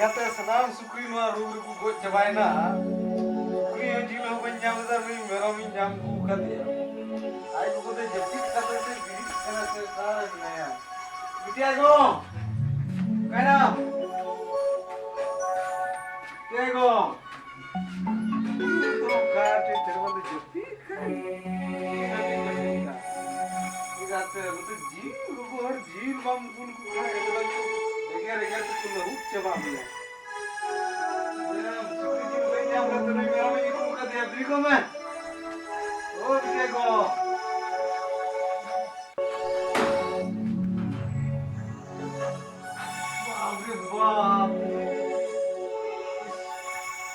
Kata senang sukri nuar rubri ku got cabaina. Sukri yang jilo banjam dar mi merom jam ku katya. Ai ku kote japit kata se biri kana se kara naya. Bitia go. Kana. Bitia go. तो काटे तेरे japit kan. Igate मतलब जीव रुको और जीव बम उनको खाए मतलब एगर एगर तो तुम हुक चबा मिला मेरा सुखी जीव ले जाम रहते नहीं मेरा में इनको का दिया देखो मैं ओ देखो बाप रे बाप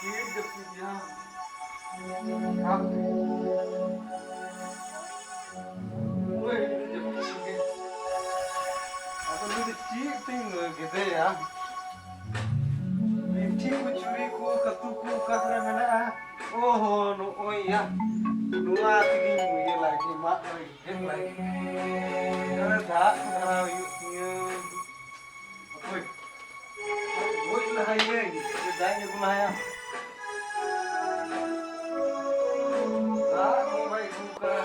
ये जब पिया आप ओए जब पिया apa lu cik ting gitu ya Bici ku curiku ketuku kasra mana oh no oh iya dua tiging ya lagi mak lagi karena dah karena yuknya apa gue lah ya dah nya gue lah ya dah mau baik buka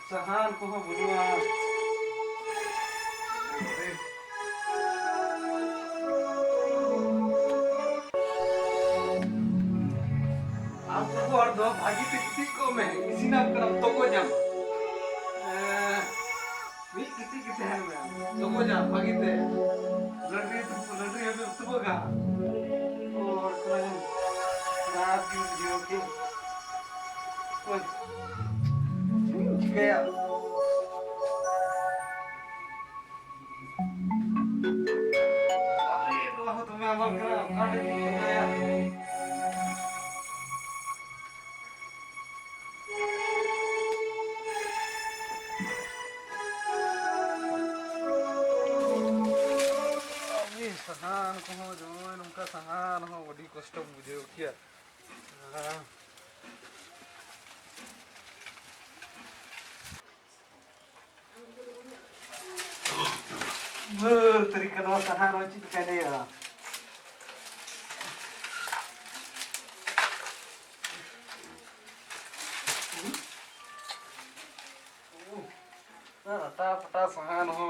Sahan ko ha bunua आपको और दो भागी पे किसी को मैं इसी नाम करम तो को जाम मी किसी किसी है मैं तो को जाम भागी ते लड़री है तो को का और कौन रात की जो के कोई गया अरे तो तुम्हें अमल करा काटे गया sahan ko ho joy nungka sahan ho bodi kosto bujheo kia tarikan wa sahan ho chit kane ya rata pata sahan ho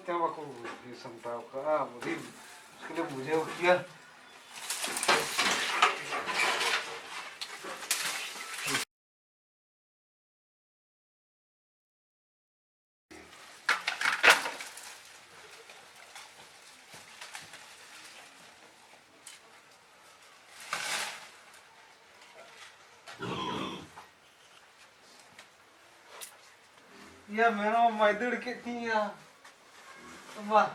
क्या बाको ये संताव का बड़ी उसके लिए मुझे किया या मेरा मैदड़ के थी या वाह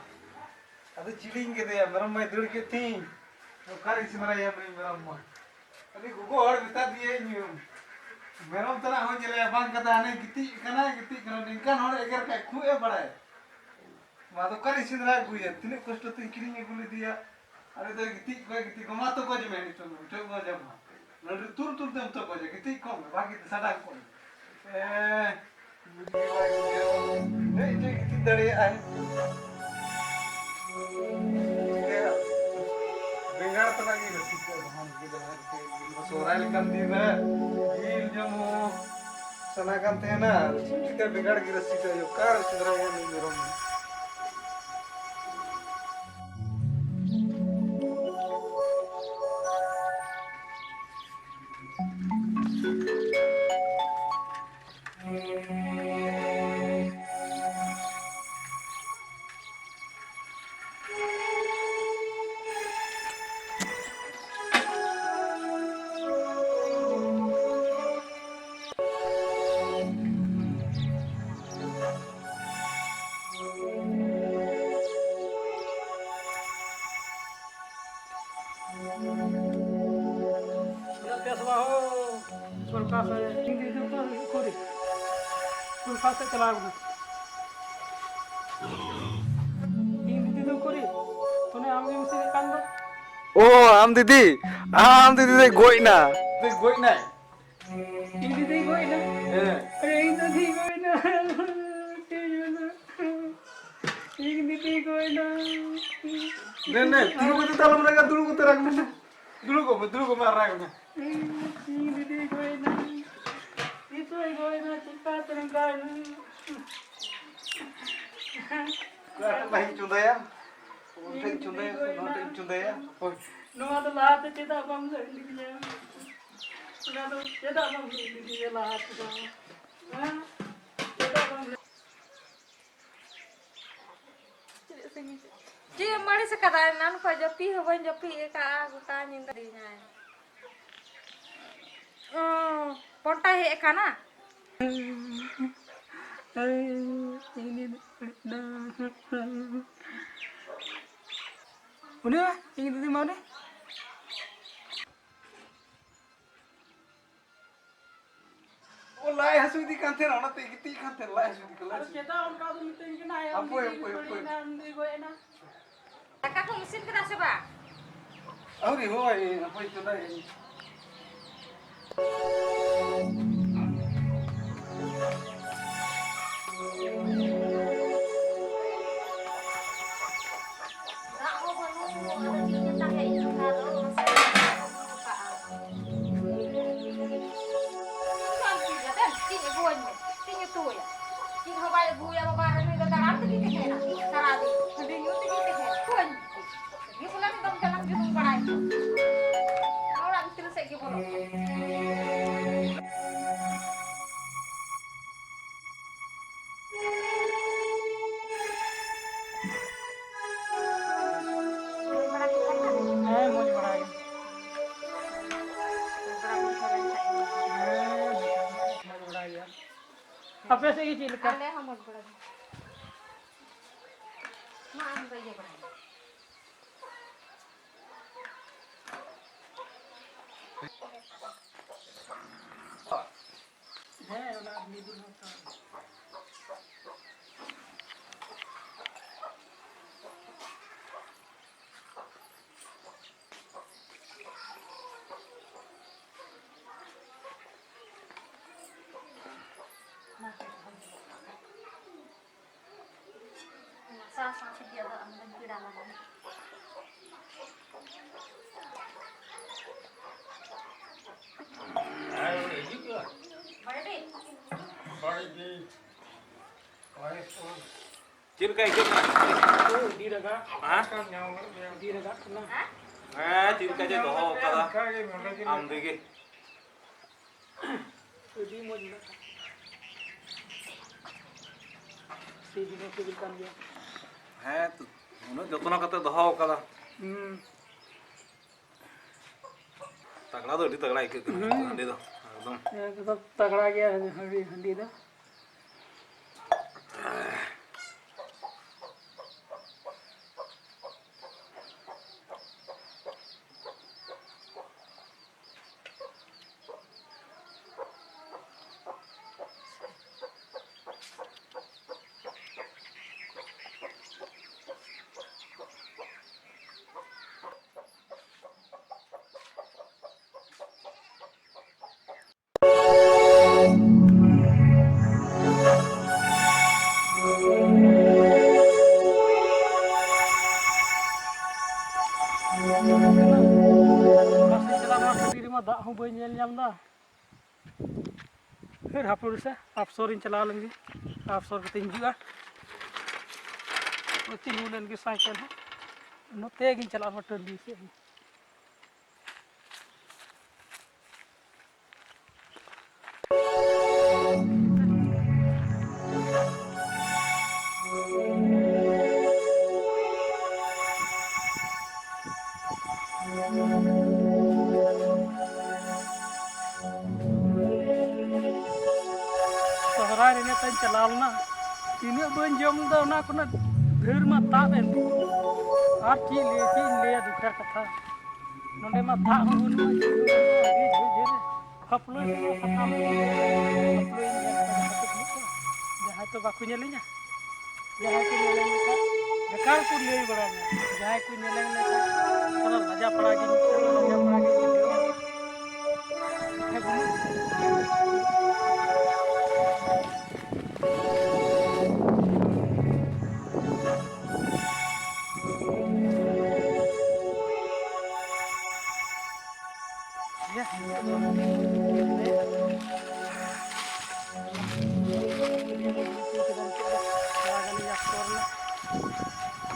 ಅದು ಚಿಡಿಂಗಿದೆ ಮೇರಮ್ಮ ಮೈ ದುಡ್ಕೆ ಥಿ ಕಾರ ಇಸ್ಮರ ಯಾ ಮೇರಮ್ಮ ಅದಿ ಗುಗೋ ಹೊಡ್ ಬಿತಾ ದಿಯೆ ನೀವು ಮೇರಮ್ಮ तना हो जले बांग कता ने गिती कना निकान होड़ एगर का खुए बड़ाए मा तो कर इस्मरा गुए तिने कष्ट तो किरिंगे गुली दिया अरे तो गिती गमा तो को जमे तो उठो को जब नडरी तुर तुर दम तो को जे गिती कम बाकी तो सडा को मुझे लागे ए गिती दड़े आए बेंगार तो लगी रसी को धान के बाहर के सोराइल कर दी है ये जो सना करते हैं ना चिमटी का बेंगार की रस्सी का जो कार सुधरा हुआ नहीं मेरे में Ya peswa ho sulka se hindi dito kuri sulka se चलाओ hindi dito kuri तूने आम के मिसी कान दो Oh, am didi deh goi na. hindi dito ko ina Eh, अरे hindi dito ko ina hindi dito ko ina ne, tiga baju dalam mereka dulu ko terang mana. Dulu ko marah ko. hindi dito ko ina itu ko ina cepat terangkan Lain cunda ya. Lain cunda ya, lain cunda ya. Numa to lahat cetak bang hindi niya na to cetak bang hindi niya lahat to ha cetak bang जी हमारे से कदा नान को जपी हो बन जपी एक आगु का निंदा दी जाए पोटा है खाना udah ingin tadi mau deh Oh, lai hasu di kantin orang teh gitu kantin lai hasu di kelas. cetak on ka dum tin kena ya Apa? nanti gue enak kakak ko mesin kena seba Oh, ni hoi, apa itu lai? nak ko baru ada cinya tak ya itu kalau masih kan tidak kan cinya buan cinya tu ya cinya habai buya babaran ni dalam tu kita kena saradi sedih itu kita kena buan ni pulang dong dalam junung parai orang terus saya gimana mau dimarahin apa sih ini cilik Kale hamad bada. Ma am gaya bada. udah beli dulu Sa dia ada am dan tidak lama. Ayo juga. Bade. Pagi. Cin kayak gitu. di daga Hah? di daga kena Cin kayak doh kala. Am degi. di mau juga si juga kubilkan dia tuh. Uno jotona kate doh kala. Tagla do di tagla ikut ande do. Ekdom. ya tetap tagड़ा गया हंडी हंडी दा Masih selama sendiri mah dak hong bayi nyel nyam dah. फिर हापुर से अफसोरिन चला लेंगे अफसोर के तीन जुआ वो तीन उलन की साइकिल है नो तेगिन चला मटन दी से soharai neneta चलाल ना तीन बन जम दा ना कोना ढेर मा ताप एन आर की ले दुखर कथा नोंडे मा दाग हूं बनुआ ᱟᱹᱰᱤ ᱡᱷᱟᱹᱞ ᱦᱟᱯᱞᱳᱭ ᱠᱚ ᱥᱟᱠᱟᱢ ᱦᱟᱯᱞᱳᱭ ᱡᱟᱦᱟᱸᱭ ᱛᱚ ᱵᱟᱠᱚ ᱧᱮᱞᱤᱧᱟ ᱡᱟᱦᱟᱸᱭ ᱠᱚ ᱧᱮᱞᱮᱧ ᱞᱮᱠᱷᱟᱱ ᱵᱮᱠᱟᱨ ᱠᱚ ᱞᱟᱹᱭ ᱵᱟᱲᱟᱧᱟ ᱡᱟᱦᱟᱸᱭ ᱠᱚ ᱧᱮᱞᱮᱧ ᱞᱮᱠᱷᱟᱱ ᱛᱷᱚᱲᱟ ᱞᱟᱡᱟ ᱯᱟᱲᱟ ᱜᱤᱧ ᱟᱹᱭᱠᱟᱹᱣᱟ ᱞᱟᱡᱟ ᱯᱟᱲᱟ ᱜᱤᱧ ᱵᱩᱡᱷᱟᱹᱣᱟ ᱦᱮᱸ ᱵᱟᱹᱱᱩᱜ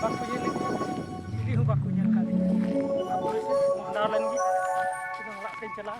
बाको ये चिली हूँ बाको ये मोहडा लेंगे ओड़ा पे चला